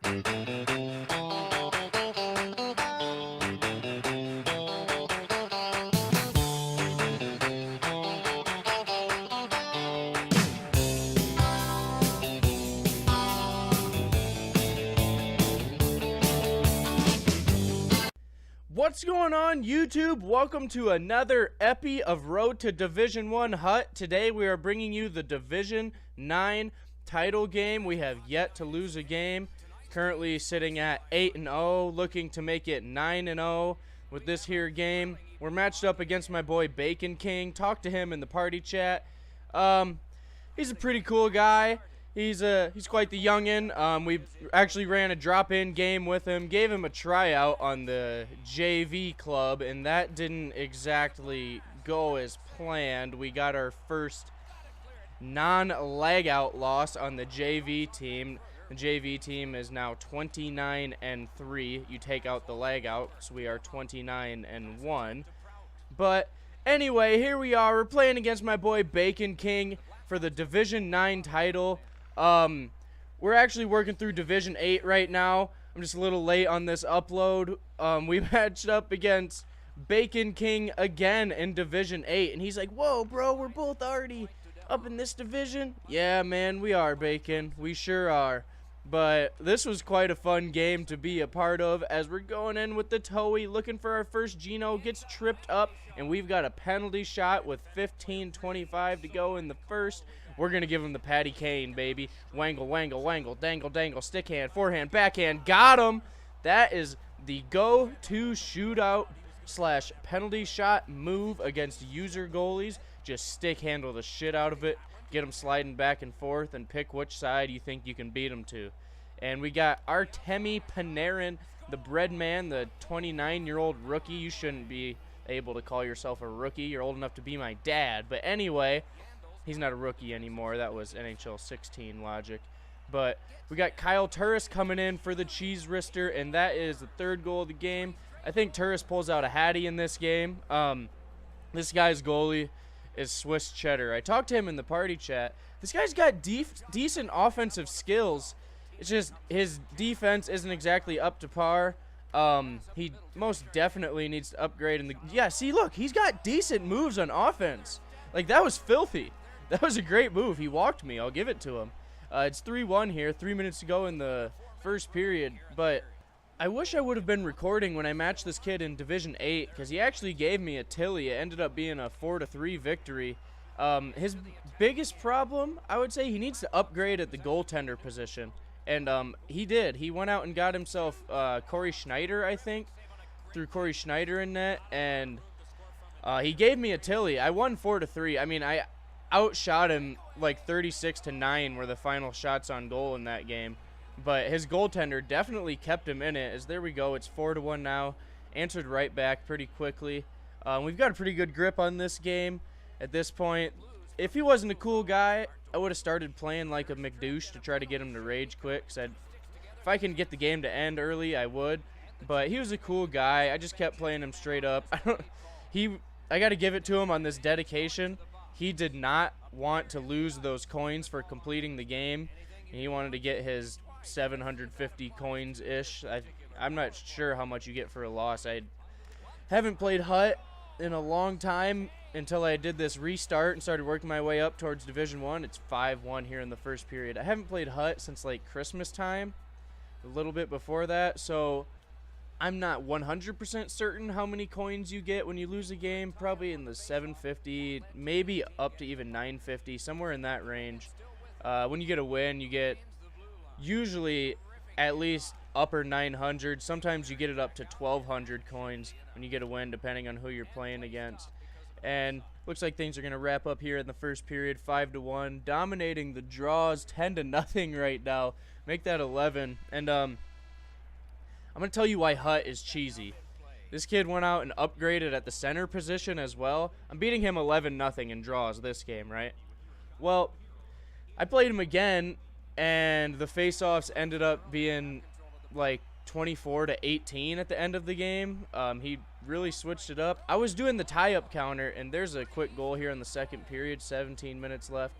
What's going on, YouTube? Welcome to another epi of Road to Division 1 Hut. Today we are bringing you the Division 9 title game. We have yet to lose a game. Currently sitting at 8-0, looking to make it 9-0 with this here game. We're matched up against my boy Bacon King. Talked to him in the party chat. He's a pretty cool guy. He's quite the youngin'. We actually ran a drop-in game with him, gave him a tryout on the JV club, and that didn't exactly go as planned. We got our first non-lag-out loss on the JV team. The JV team is now 29-3. You take out the lag-out, so we are 29-1. But anyway, here we are. We're playing against my boy Bacon King for the Division 9 title. We're actually working through Division 8 right now. I'm just a little late on this upload. We matched up against Bacon King again in Division 8, and he's like, "Whoa, bro, we're both already up in this division." Yeah, man, we are, Bacon. We sure are. But this was quite a fun game to be a part of as we're going in with the Toei, looking for our first Geno, gets tripped up, and we've got a penalty shot with 15:25 to go in the first. We're going to give him the Patty Kane, baby. Wangle, wangle, wangle, dangle, dangle, stick hand, forehand, backhand. Got him. That is the go-to shootout slash penalty shot move against user goalies. Just stick handle the shit out of it. Get them sliding back and forth and pick which side you think you can beat them to. And we got Artemi Panarin, the bread man, the 29-year-old rookie. You shouldn't be able to call yourself a rookie. You're old enough to be my dad. But anyway, he's not a rookie anymore. That was NHL 16 logic. But we got Kyle Turris coming in for the Cheese Wrister, and that is the third goal of the game. I think Turris pulls out a Hattie in this game. This guy's goalie is Swiss Cheddar. I talked to him in the party chat. This guy's got decent offensive skills. It's just his defense isn't exactly up to par. He most definitely needs to upgrade in the... Yeah, see, look, he's got decent moves on offense. Like, that was filthy. That was a great move. He walked me. I'll give it to him. It's 3-1 here. 3 minutes to go in the first period. But I wish I would have been recording when I matched this kid in Division 8 because he actually gave me a Tilly. It ended up being a 4-3 victory. His biggest problem, I would say, he needs to upgrade at the goaltender position. And he did. He went out and got himself Corey Schneider, I think, threw Corey Schneider in net. And he gave me a Tilly. I won 4-3. I mean, I outshot him like 36-9 were the final shots on goal in that game. But his goaltender definitely kept him in it. As there we go, it's 4-1 now. Answered right back pretty quickly. We've got a pretty good grip on this game at this point. If he wasn't a cool guy, I would have started playing like a McDouche to try to get him to rage quit. If I can get the game to end early, I would. But he was a cool guy. I just kept playing him straight up. I got to give it to him on this dedication. He did not want to lose those coins for completing the game. He wanted to get his 750 coins-ish. I'm not sure how much you get for a loss. I haven't played Hut in a long time until I did this restart and started working my way up towards Division 1. It's 5-1 here in the first period. I haven't played Hut since like Christmas time, a little bit before that, so I'm not 100% certain how many coins you get when you lose a game. Probably in the 750, maybe up to even 950, somewhere in that range. When you get a win, you get usually at least upper 900. Sometimes you get it up to 1,200 coins when you get a win, depending on who you're playing against. And looks like things are going to wrap up here in the first period, 5-1, dominating the draws, 10-0 right now. Make that 11. And I'm going to tell you why Hut is cheesy. This kid went out and upgraded at the center position as well. I'm beating him 11-0 in draws this game, right? Well, I played him again, and the face-offs ended up being like 24-18 at the end of the game. He really switched it up. I was doing the tie-up counter, and there's a quick goal here in the second period, 17 minutes left,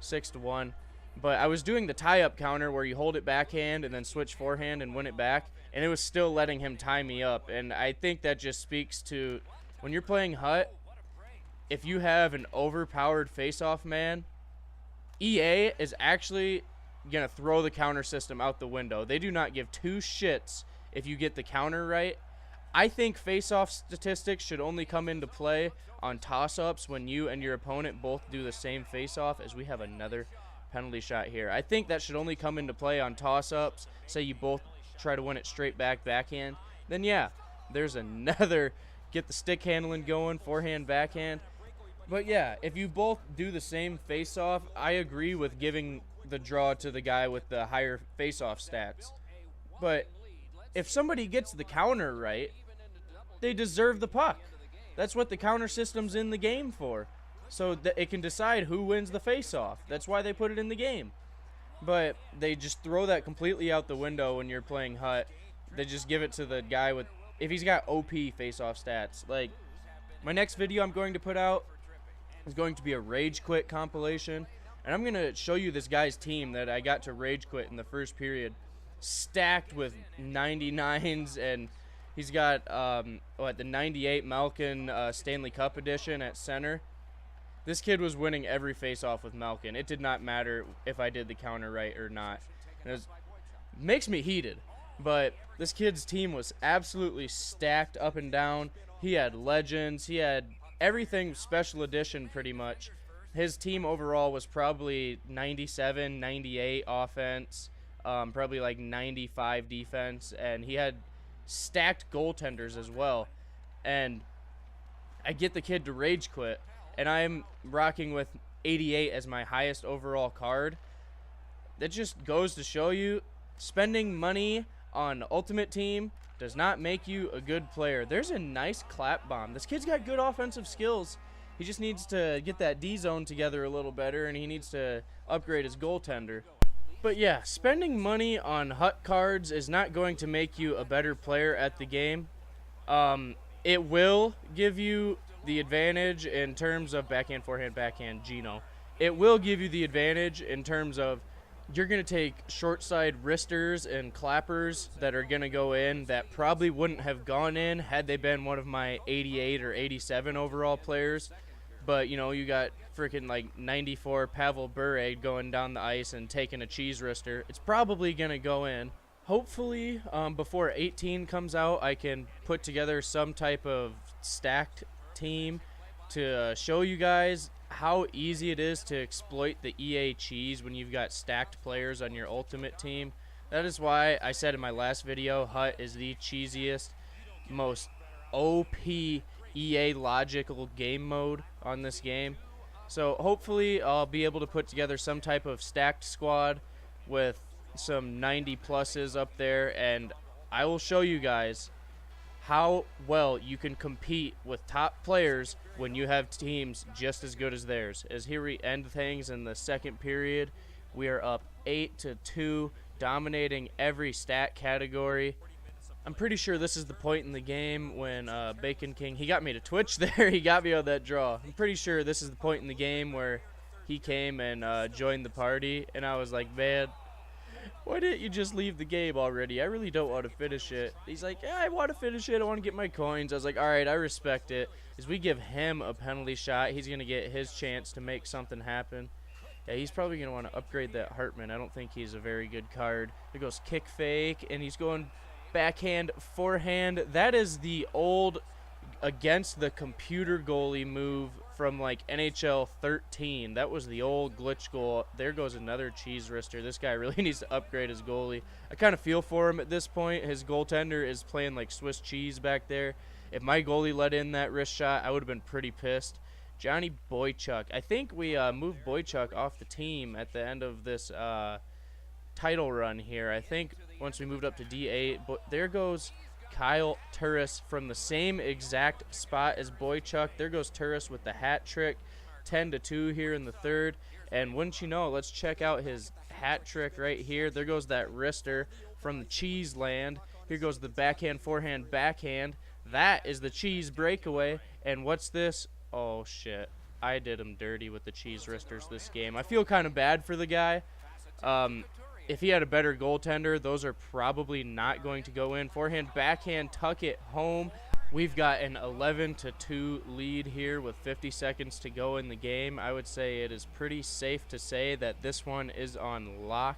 6-1. But I was doing the tie-up counter where you hold it backhand and then switch forehand and win it back, and it was still letting him tie me up. And I think that just speaks to when you're playing Hut, if you have an overpowered face-off man, EA is actually going to throw the counter system out the window. They do not give two shits if you get the counter right. I think face-off statistics should only come into play on toss-ups when you and your opponent both do the same face-off, as we have another penalty shot here. I think that should only come into play on toss-ups. Say you both try to win it straight backhand. Then yeah, there's another get the stick handling going, forehand, backhand. But yeah, if you both do the same face-off, I agree with giving the draw to the guy with the higher face-off stats. But if somebody gets the counter right, they deserve the puck. That's what the counter system's in the game for. So that it can decide who wins the face-off. That's why they put it in the game. But they just throw that completely out the window when you're playing Hut. They just give it to the guy with, if he's got OP face-off stats. Like, my next video I'm going to put out is going to be a Rage Quit compilation. And I'm going to show you this guy's team that I got to Rage Quit in the first period. Stacked with 99s, and he's got the 98 Malkin Stanley Cup edition at center. This kid was winning every face-off with Malkin. It did not matter if I did the counter right or not. It makes me heated. But this kid's team was absolutely stacked up and down. He had legends. He had everything special edition pretty much. His team overall was probably 97, 98 offense, probably like 95 defense, and he had stacked goaltenders as well. And I get the kid to Rage Quit, and I'm rocking with 88 as my highest overall card. That just goes to show you, spending money on Ultimate Team does not make you a good player. There's a nice clap bomb. This kid's got good offensive skills. He just needs to get that D-zone together a little better, and he needs to upgrade his goaltender. But yeah, spending money on Hut cards is not going to make you a better player at the game. It will give you the advantage in terms of backhand, forehand, backhand, Gino. It will give you the advantage in terms of you're going to take short side wristers and clappers that are going to go in that probably wouldn't have gone in had they been one of my 88 or 87 overall players. But, you know, you got freaking like 94 Pavel Bure going down the ice and taking a cheese wrister. It's probably going to go in. Hopefully, before 18 comes out, I can put together some type of stacked team to show you guys how easy it is to exploit the EA cheese when you've got stacked players on your ultimate team. That is why I said in my last video, Hut is the cheesiest, most OP EA logical game mode on this game. So hopefully I'll be able to put together some type of stacked squad with some 90 pluses up there, and I will show you guys how well you can compete with top players when you have teams just as good as theirs. As here we end things in the second period, we are up 8-2, dominating every stat category. I'm pretty sure this is the point in the game when Bacon King, he got me to Twitch there, he got me on that draw. I'm pretty sure this is the point in the game where he came and joined the party, and I was like, man, why didn't you just leave the game already? I really don't want to finish it. He's like, yeah, I want to finish it. I want to get my coins. I was like, all right, I respect it. As we give him a penalty shot, he's going to get his chance to make something happen. Yeah, he's probably going to want to upgrade that Hartman. I don't think he's a very good card. There goes kick fake, and he's going backhand, forehand. That is the old against the computer goalie move from like NHL 13. That was the old glitch goal. There goes another cheese wrister. This guy really needs to upgrade his goalie. I kind of feel for him at this point. His goaltender is playing like Swiss cheese back there. If my goalie let in that wrist shot, I would have been pretty pissed. Johnny Boychuk. I think we moved Boychuk off the team at the end of this title run here. I think once we moved up to D8. But there goes Kyle Turris from the same exact spot as Boychuk. There goes Turris with the hat trick. 10-2 here in the third. And wouldn't you know, let's check out his hat trick right here. There goes that wrister from the cheese land. Here goes the backhand, forehand, backhand. That is the cheese breakaway. And what's this? Oh, shit. I did him dirty with the cheese wristers this game. I feel kind of bad for the guy. If he had a better goaltender, those are probably not going to go in. Forehand, backhand, tuck it home. We've got an 11-2 lead here with 50 seconds to go in the game. I would say it is pretty safe to say that this one is on lock.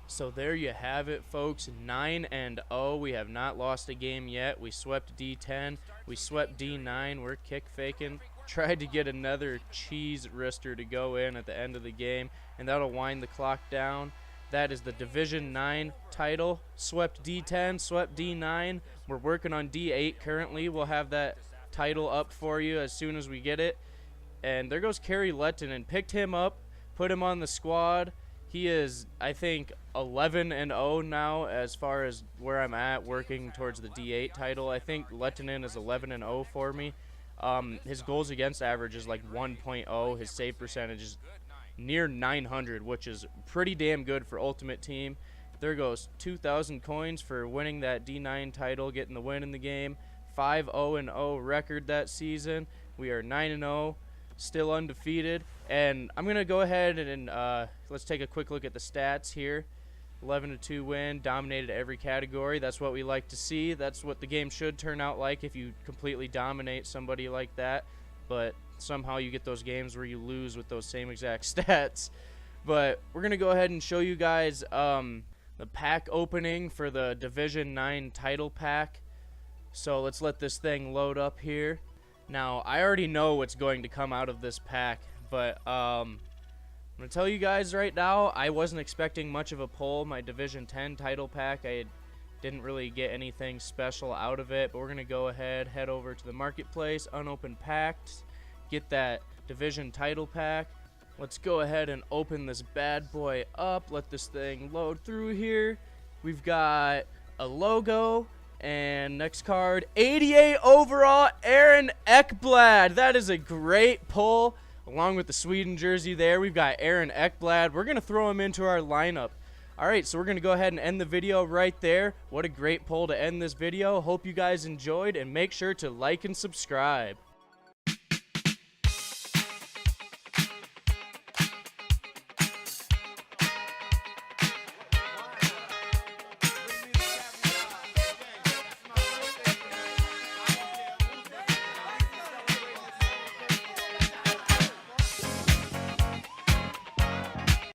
So there you have it, folks. 9-0. We have not lost a game yet. We swept D10. We swept D9. We're kick faking. Tried to get another cheese wrister to go in at the end of the game, and that'll wind the clock down. That is the Division 9 title. Swept D10, swept D9. We're working on D8 currently. We'll have that title up for you as soon as we get it. And there goes Kari Lehtonen. Picked him up, put him on the squad. He is, I think, 11-0 now as far as where I'm at working towards the D8 title. I think Lehtonen is 11-0 for me. His goals against average is like 1.0. His save percentage is near 900, which is pretty damn good for Ultimate Team. There goes 2,000 coins for winning that D9 title, getting the win in the game. 5-0-0 record that season. We are 9-0, still undefeated. And I'm going to go ahead and let's take a quick look at the stats here. 11-2 win, dominated every category. That's what we like to see. That's what the game should turn out like if you completely dominate somebody like that. But somehow you get those games where you lose with those same exact stats. But we're going to go ahead and show you guys the pack opening for the Division 9 title pack. So let's let this thing load up here. Now, I already know what's going to come out of this pack, but I'm going to tell you guys right now, I wasn't expecting much of a pull. My Division 10 title pack, I didn't really get anything special out of it, but we're going to go ahead, head over to the marketplace, unopened packs, get that Division title pack. Let's go ahead and open this bad boy up, let this thing load through here. We've got a logo, and next card, 88 overall, Aaron Ekblad. That is a great pull. Along with the Sweden jersey there, we've got Aaron Ekblad. We're going to throw him into our lineup. All right, so we're going to go ahead and end the video right there. What a great pull to end this video. Hope you guys enjoyed, and make sure to like and subscribe.